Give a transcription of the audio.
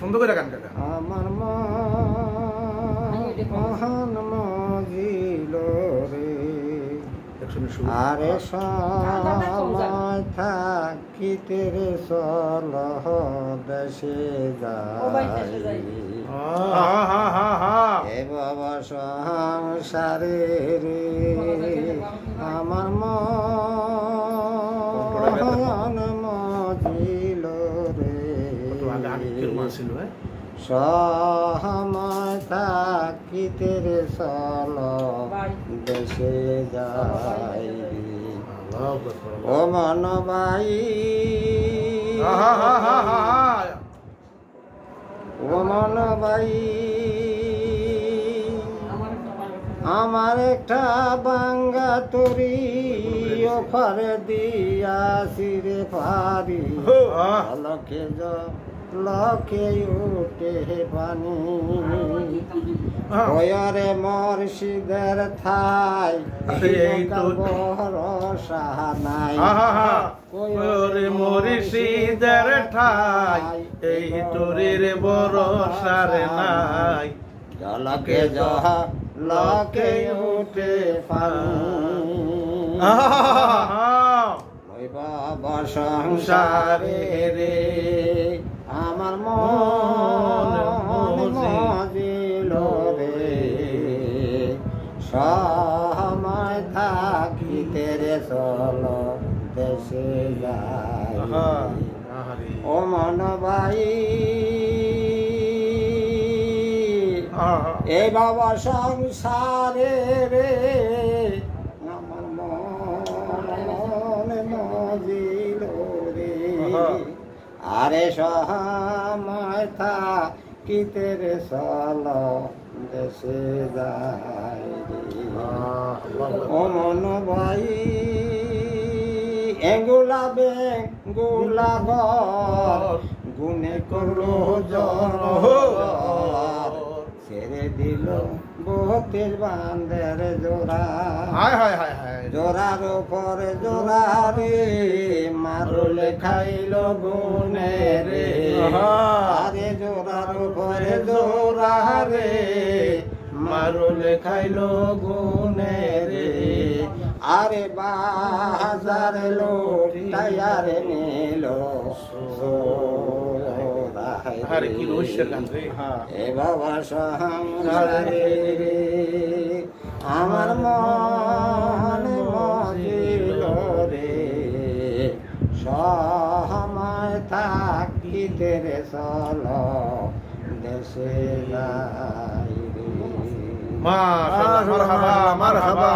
সুন্দর করে গান গাটা। আমার মহান মজিল রে আরে সময় থাকিতে রে চল দেশে যাই এ বাবা সংসারে রে আমার মহান মজিল রে সময় থাকিতে রে চল দেশে যাই ও মন ভাই ও মন ভাই আমার একটা বাঙ্গা তরি ওফারে দিয়াছি রে পারি লকে লকে উঠে পানি ওরে মর্শিদের থাই ভরসা নাই ওরে মর্শিদের ঠাই এই তোরের ভরসার নাই লকে লকে উঠে পানি বাবা সংসারে রে আমার মন মজিল রে সময় থাকিতে রে চল দেশে যাই ও মন ভাই এ বাবা সংসারে রে আমার মন মজিল রে আরে সময় থাকিতে রে চল দেশে যাই ও মন ভাই এগুলা বেগুলা ঘর গুনে করলো জন ছেড়ে দিল বতের বান্ধের জোড়া জোড়ার উপরে জোড়া রে মারলে খাইল গুনে রে আরে জোড়ার উপরে জোড়া রে মারলে খাইল গুনে রে আরে বাজার লোক তাইয়ারে নিল এ বাবা সংসারে আমার মন মজিল রে সময় থাকিতে রে চল দেশে যাই রে মারহাবা মারহাবা।